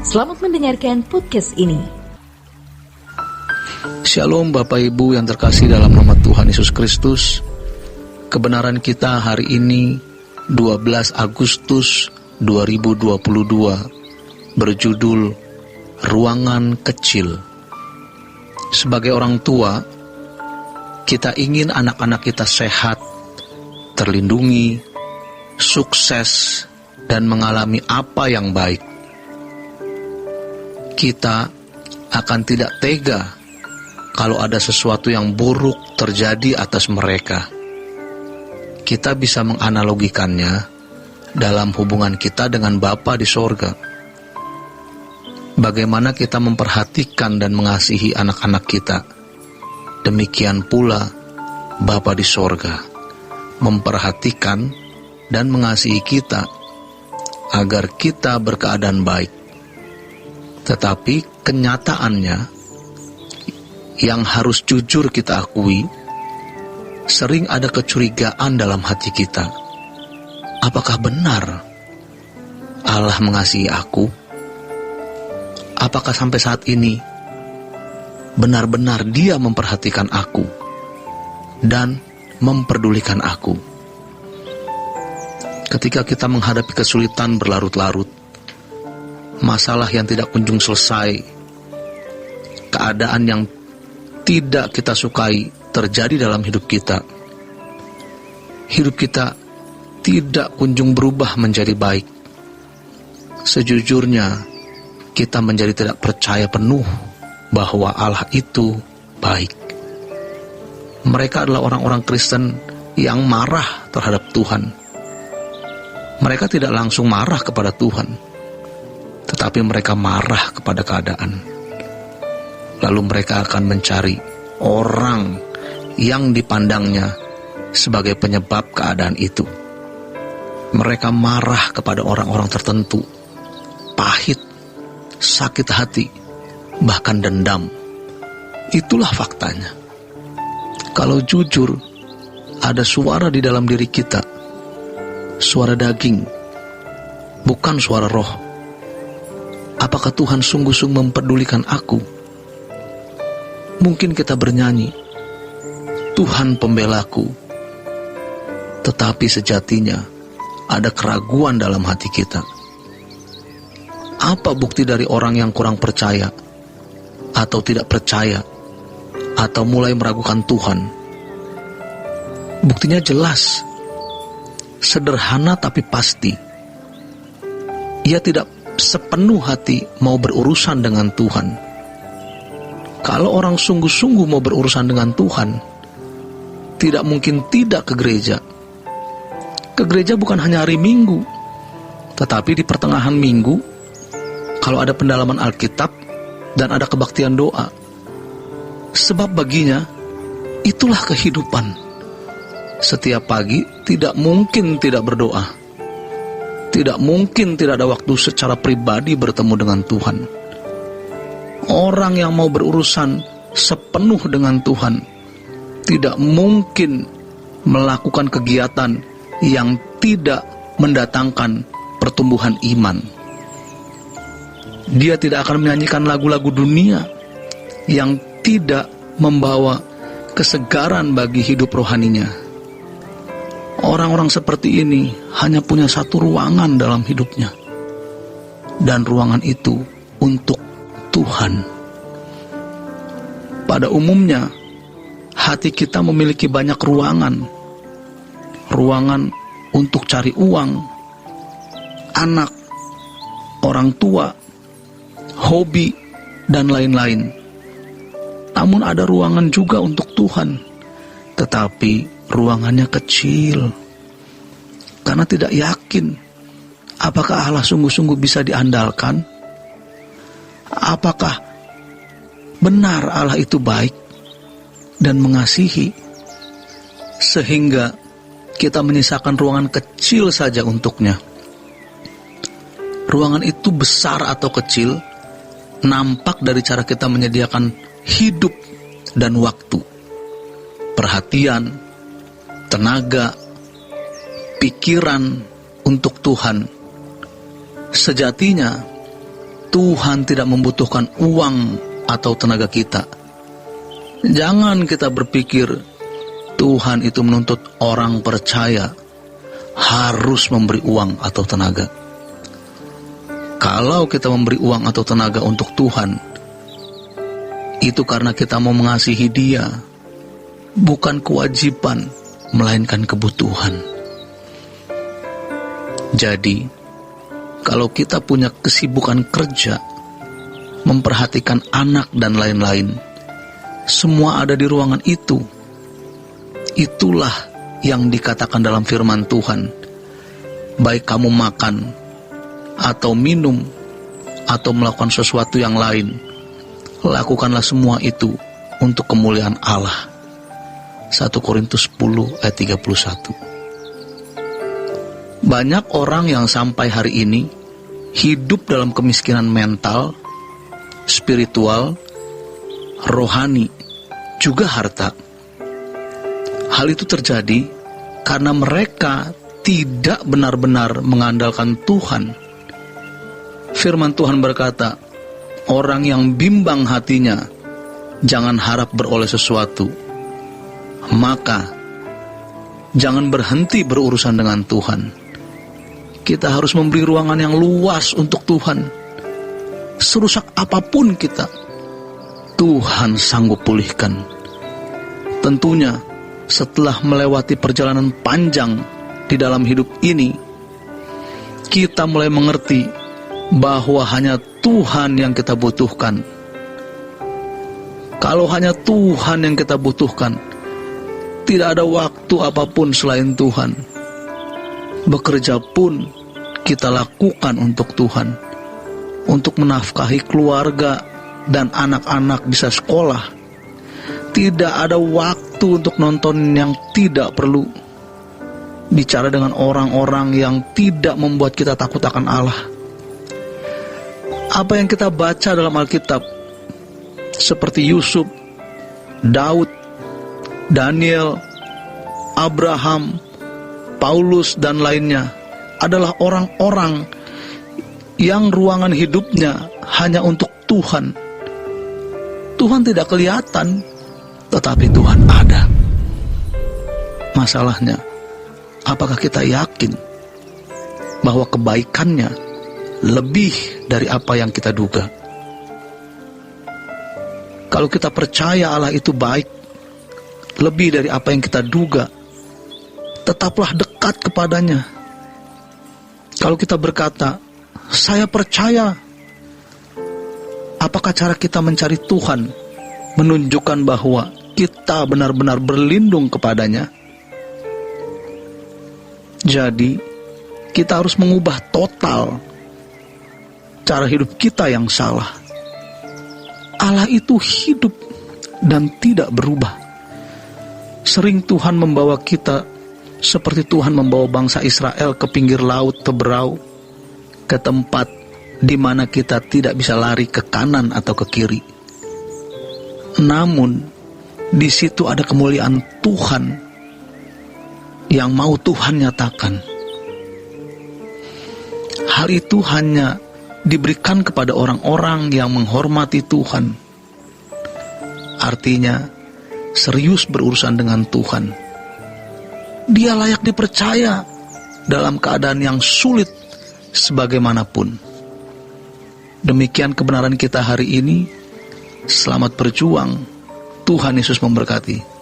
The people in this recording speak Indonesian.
Selamat mendengarkan podcast ini. Shalom Bapak Ibu yang terkasih dalam nama Tuhan Yesus Kristus. Kebenaran kita hari ini 12 Agustus 2022 berjudul Ruangan Kecil. Sebagai orang tua, kita ingin anak-anak kita sehat, terlindungi, sukses, dan mengalami apa yang baik. Kita akan tidak tega kalau ada sesuatu yang buruk terjadi atas mereka. Kita bisa menganalogikannya dalam hubungan kita dengan Bapa di sorga. Bagaimana kita memperhatikan dan mengasihi anak-anak kita, demikian pula Bapa di sorga memperhatikan dan mengasihi kita agar kita berkeadaan baik. Tetapi kenyataannya yang harus jujur kita akui, sering ada kecurigaan dalam hati kita. Apakah benar Allah mengasihi aku? Apakah sampai saat ini benar-benar Dia memperhatikan aku dan memperdulikan aku? Ketika kita menghadapi kesulitan berlarut-larut, masalah yang tidak kunjung selesai, keadaan yang tidak kita sukai terjadi dalam hidup kita, hidup kita tidak kunjung berubah menjadi baik. Sejujurnya, kita menjadi tidak percaya penuh bahwa Allah itu baik. Mereka adalah orang-orang Kristen yang marah terhadap Tuhan. Mereka tidak langsung marah kepada Tuhan, tetapi mereka marah kepada keadaan. Lalu mereka akan mencari orang yang dipandangnya sebagai penyebab keadaan itu. Mereka marah kepada orang-orang tertentu, pahit, sakit hati, bahkan dendam. Itulah faktanya. Kalau jujur, ada suara di dalam diri kita, suara daging, bukan suara roh. Apakah Tuhan sungguh-sungguh memperdulikan aku? Mungkin kita bernyanyi, Tuhan pembelaku, tetapi sejatinya ada keraguan dalam hati kita. Apa bukti dari orang yang kurang percaya, atau tidak percaya, atau mulai meragukan Tuhan? Buktinya jelas, sederhana tapi pasti. Ia tidak sepenuh hati mau berurusan dengan Tuhan. Kalau orang sungguh-sungguh mau berurusan dengan Tuhan, tidak mungkin tidak ke gereja. Ke gereja bukan hanya hari Minggu, tetapi di pertengahan minggu, kalau ada pendalaman Alkitab dan ada kebaktian doa. Sebab baginya, itulah kehidupan. Setiap pagi tidak mungkin tidak berdoa. Tidak mungkin tidak ada waktu secara pribadi bertemu dengan Tuhan. Orang yang mau berurusan sepenuh dengan Tuhan tidak mungkin melakukan kegiatan yang tidak mendatangkan pertumbuhan iman. Dia tidak akan menyanyikan lagu-lagu dunia yang tidak membawa kesegaran bagi hidup rohaninya. Orang-orang seperti ini hanya punya satu ruangan dalam hidupnya, dan ruangan itu untuk Tuhan. Pada umumnya, hati kita memiliki banyak ruangan. Ruangan untuk cari uang, anak, orang tua, hobi, dan lain-lain. Namun ada ruangan juga untuk Tuhan, tetapi ruangannya kecil, karena tidak yakin apakah Allah sungguh-sungguh bisa diandalkan. Apakah benar Allah itu baik dan mengasihi, sehingga kita menyisakan ruangan kecil saja untuknya. Ruangan itu besar atau kecil nampak dari cara kita menyediakan hidup dan waktu, perhatian, tenaga, pikiran untuk Tuhan. Sejatinya Tuhan tidak membutuhkan uang atau tenaga kita. Jangan kita berpikir Tuhan itu menuntut orang percaya harus memberi uang atau tenaga. Kalau kita memberi uang atau tenaga untuk Tuhan, itu karena kita mau mengasihi Dia, bukan kewajiban, melainkan kebutuhan. Jadi, kalau kita punya kesibukan kerja, memperhatikan anak dan lain-lain, semua ada di ruangan itu. Itulah yang dikatakan dalam firman Tuhan. Baik kamu makan, atau minum, atau melakukan sesuatu yang lain, lakukanlah semua itu untuk kemuliaan Allah. 1 Korintus 10 ayat 31. Banyak orang yang sampai hari ini hidup dalam kemiskinan mental, spiritual, rohani, juga harta. Hal itu terjadi karena mereka tidak benar-benar mengandalkan Tuhan. Firman Tuhan berkata, orang yang bimbang hatinya jangan harap beroleh sesuatu. Maka jangan berhenti berurusan dengan Tuhan. Kita harus memberi ruangan yang luas untuk Tuhan. Serusak apapun kita, Tuhan sanggup pulihkan. Tentunya setelah melewati perjalanan panjang di dalam hidup ini, kita mulai mengerti bahwa hanya Tuhan yang kita butuhkan. Kalau hanya Tuhan yang kita butuhkan, tidak ada waktu apapun selain Tuhan. Bekerja pun kita lakukan untuk Tuhan, untuk menafkahi keluarga dan anak-anak bisa sekolah. Tidak ada waktu untuk nonton yang tidak perlu, bicara dengan orang-orang yang tidak membuat kita takut akan Allah. Apa yang kita baca dalam Alkitab, seperti Yusuf, Daud, Daniel, Abraham, Paulus, dan lainnya, adalah orang-orang yang ruangan hidupnya hanya untuk Tuhan. Tuhan tidak kelihatan, tetapi Tuhan ada. Masalahnya, apakah kita yakin bahwa kebaikannya lebih dari apa yang kita duga? Kalau kita percaya Allah itu baik, lebih dari apa yang kita duga, tetaplah dekat kepadanya. Kalau kita berkata, saya percaya, apakah cara kita mencari Tuhan menunjukkan bahwa kita benar-benar berlindung kepadanya? Jadi, kita harus mengubah total cara hidup kita yang salah. Allah itu hidup dan tidak berubah. Sering Tuhan membawa kita seperti Tuhan membawa bangsa Israel ke pinggir laut Teberau, ke tempat di mana kita tidak bisa lari ke kanan atau ke kiri. Namun, di situ ada kemuliaan Tuhan yang mau Tuhan nyatakan. Hal itu hanya diberikan kepada orang-orang yang menghormati Tuhan. Artinya, serius berurusan dengan Tuhan. Dia layak dipercaya dalam keadaan yang sulit sebagaimanapun. Demikian kebenaran kita hari ini. Selamat berjuang. Tuhan Yesus memberkati.